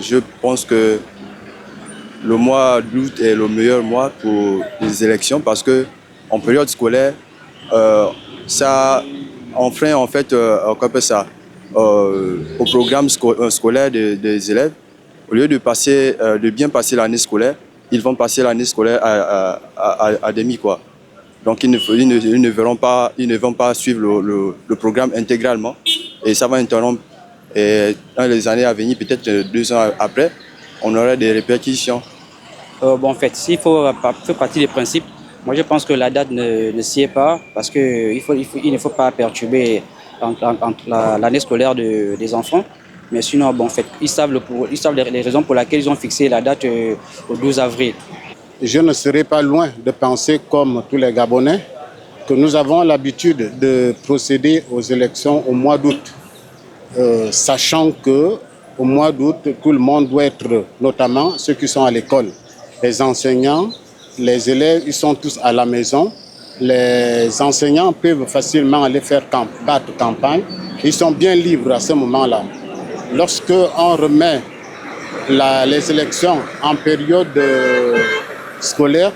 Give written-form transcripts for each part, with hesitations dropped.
Je pense que le mois d'août est le meilleur mois pour les élections parce que en période scolaire, ça enfreint en fait qu'on appelle ça, au programme scolaire des élèves. Au lieu de bien passer l'année scolaire, ils vont passer l'année scolaire à demi quoi. Donc ils ne vont pas suivre le programme intégralement et ça va interrompre. Et dans les années à venir, peut-être 2 ans après, on aura des répercussions. En fait, s'il faut partir des principes, moi je pense que la date ne s'y est pas parce qu'il ne faut pas perturber l'année scolaire des enfants. Mais sinon, en fait, ils savent les raisons pour lesquelles ils ont fixé la date au 12 avril. Je ne serai pas loin de penser comme tous les Gabonais que nous avons l'habitude de procéder aux élections au mois d'août, sachant qu'au mois d'août, tout le monde doit être, notamment ceux qui sont à l'école. Les enseignants, les élèves, ils sont tous à la maison. Les enseignants peuvent facilement aller faire battre campagne. Ils sont bien libres à ce moment-là. Lorsque on remet les élections en période scolaire,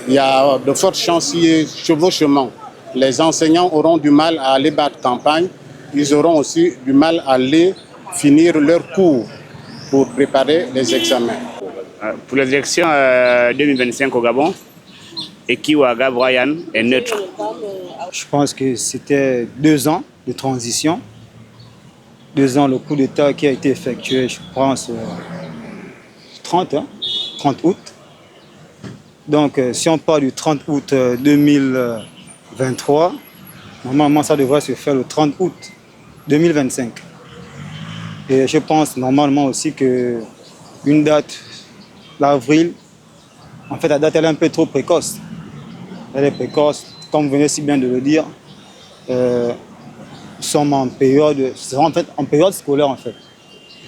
il y a de fortes chances qu'il y ait chevauchement. Les enseignants auront du mal à aller battre campagne. Ils auront aussi du mal à aller finir leurs cours pour préparer les examens. Pour les élections 2025 au Gabon, Eki Ouaga Brian est neutre. Je pense que c'était 2 ans de transition. 2 ans, le coup d'État qui a été effectué, je pense, 30 août. Donc, si on parle du 30 août 2023, normalement, ça devrait se faire le 30 août 2025. Et je pense normalement aussi qu'une date, l'avril, en fait, la date elle est un peu trop précoce. Elle est précoce, comme vous venez si bien de le dire. Nous sommes en période scolaire en fait.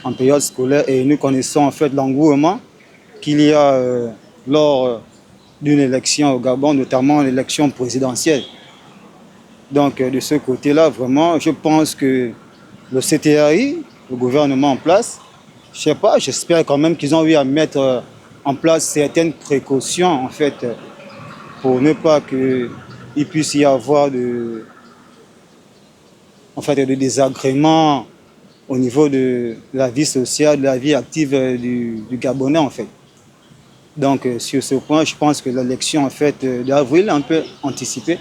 En période scolaire et nous connaissons en fait l'engouement qu'il y a lors d'une élection au Gabon, notamment l'élection présidentielle. Donc de ce côté-là, vraiment, je pense que le CTRI, le gouvernement en place, je sais pas, j'espère quand même qu'ils ont eu à mettre en place certaines précautions en fait pour ne pas qu'il puisse y avoir de désagréments au niveau de la vie sociale, de la vie active du Gabonais en fait. Donc sur ce point, je pense que l'élection en fait d'avril est un peu anticipée.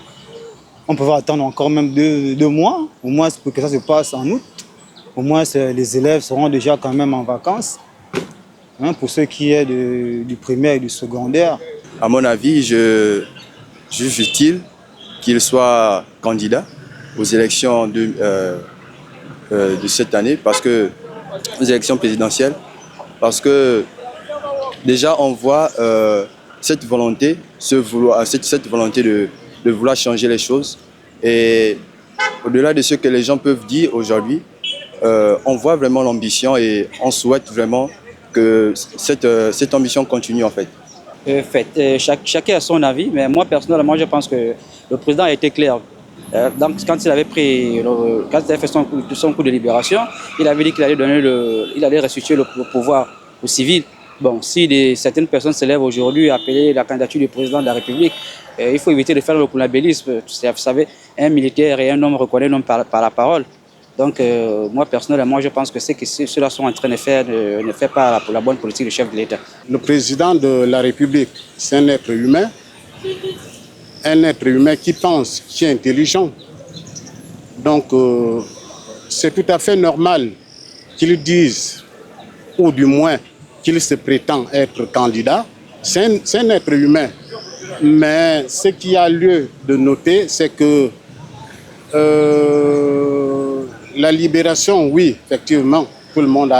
On peut attendre encore même 2 mois, au moins pour que ça se passe en août. Au moins les élèves seront déjà quand même en vacances. Pour ce qui est du primaire et du secondaire. À mon avis, je juge utile qu'il soit candidat aux élections de cette année, aux élections présidentielles, parce que déjà on voit cette volonté de vouloir changer les choses. Et au-delà de ce que les gens peuvent dire aujourd'hui, on voit vraiment l'ambition et on souhaite vraiment que cette ambition continue en fait. Chacun a son avis, mais moi personnellement je pense que le président a été clair. Donc, quand il avait fait son coup de libération, il avait dit qu'il allait restituer le pouvoir aux civils. Bon, si certaines personnes se lèvent aujourd'hui à appeler la candidature du président de la République, il faut éviter de faire le coulabellisme. Vous savez, un militaire et un homme reconnaissent l'homme par la parole. Donc, moi personnellement, je pense que ce que ceux-là sont en train de faire ne fait pas pour la bonne politique du chef de l'État. Le président de la République, c'est un être humain. Un être humain qui pense, qui est intelligent. Donc, c'est tout à fait normal qu'il dise, ou du moins qu'il se prétend être candidat. C'est un être humain. Mais ce qui a lieu de noter, c'est que la libération, oui, effectivement, tout le monde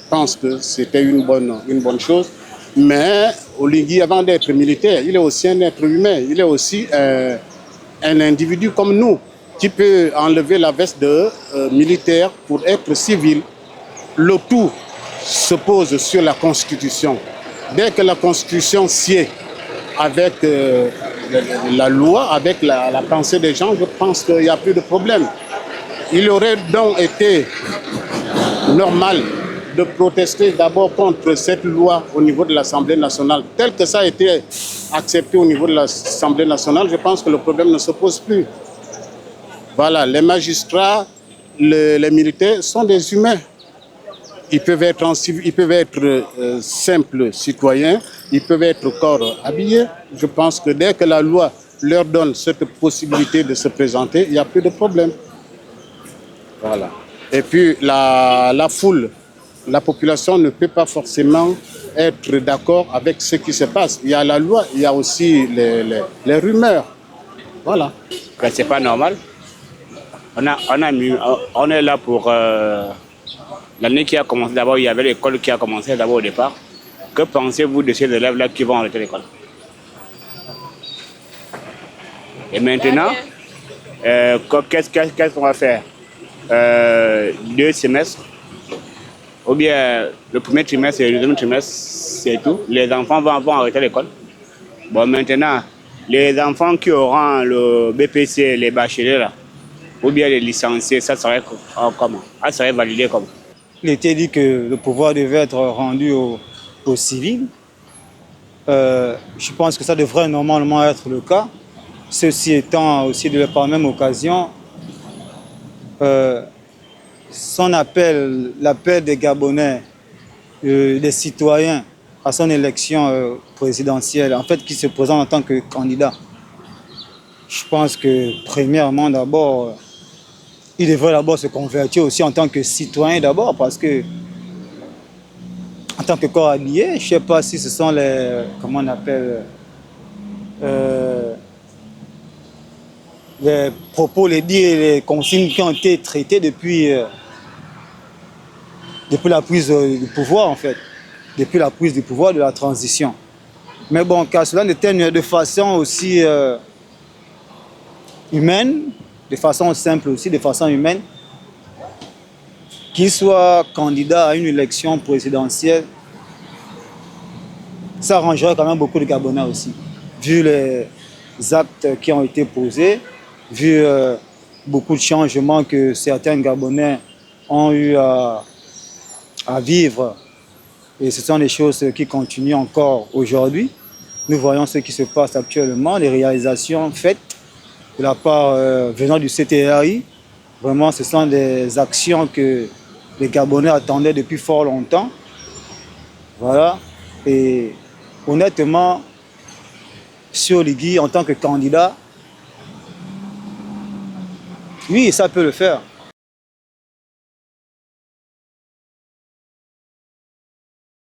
pense que c'était une bonne chose. Mais Oligui, avant d'être militaire, il est aussi un être humain. Il est aussi un individu comme nous, qui peut enlever la veste de militaire pour être civil. Le tout se pose sur la Constitution. Dès que la Constitution sied avec la loi, avec la pensée des gens, je pense qu'il n'y a plus de problème. Il aurait donc été normal de protester d'abord contre cette loi au niveau de l'Assemblée nationale. Tel que ça a été accepté au niveau de l'Assemblée nationale, je pense que le problème ne se pose plus. Voilà, les magistrats, les militaires sont des humains. Ils peuvent être, simples citoyens, ils peuvent être corps habillés. Je pense que dès que la loi leur donne cette possibilité de se présenter, il n'y a plus de problème. Voilà. Et puis la foule, la population ne peut pas forcément être d'accord avec ce qui se passe. Il y a la loi, il y a aussi les rumeurs. Voilà. C'est pas normal. On est là pour l'année qui a commencé. D'abord, il y avait l'école qui a commencé d'abord au départ. Que pensez-vous de ces élèves-là qui vont arrêter l'école? Et maintenant, qu'est-ce qu'on va faire? 2 semestres, ou bien le premier trimestre et le deuxième trimestre, c'est tout. Les enfants vont arrêter l'école. Bon, maintenant, les enfants qui auront le BPC, les bacheliers, là, ou bien les licenciés, ça serait comment? Ça serait validé comment? Il était dit que le pouvoir devait être rendu aux civils. Je pense que ça devrait normalement être le cas. Ceci étant aussi par même occasion, l'appel des Gabonais, des citoyens à son élection présidentielle, en fait, qui se présente en tant que candidat. Je pense que, premièrement, d'abord, il devrait d'abord se convertir aussi en tant que citoyen d'abord, parce que, en tant que corps habillé, je ne sais pas si ce sont comment on appelle, les propos, les dires et les consignes qui ont été traitées depuis la prise du pouvoir, en fait. Depuis la prise du pouvoir de la transition. Mais bon, qu'à cela ne tienne de façon aussi humaine, de façon simple aussi, de façon humaine, qu'il soit candidat à une élection présidentielle, ça arrangerait quand même beaucoup de Gabonais aussi, vu les actes qui ont été posés, vu beaucoup de changements que certains Gabonais ont eu à vivre. Et ce sont des choses qui continuent encore aujourd'hui. Nous voyons ce qui se passe actuellement, les réalisations faites de la part venant du CTRI. Vraiment, ce sont des actions que les Gabonais attendaient depuis fort longtemps. Voilà. Et honnêtement, sur Ligui, en tant que candidat, oui, ça peut le faire.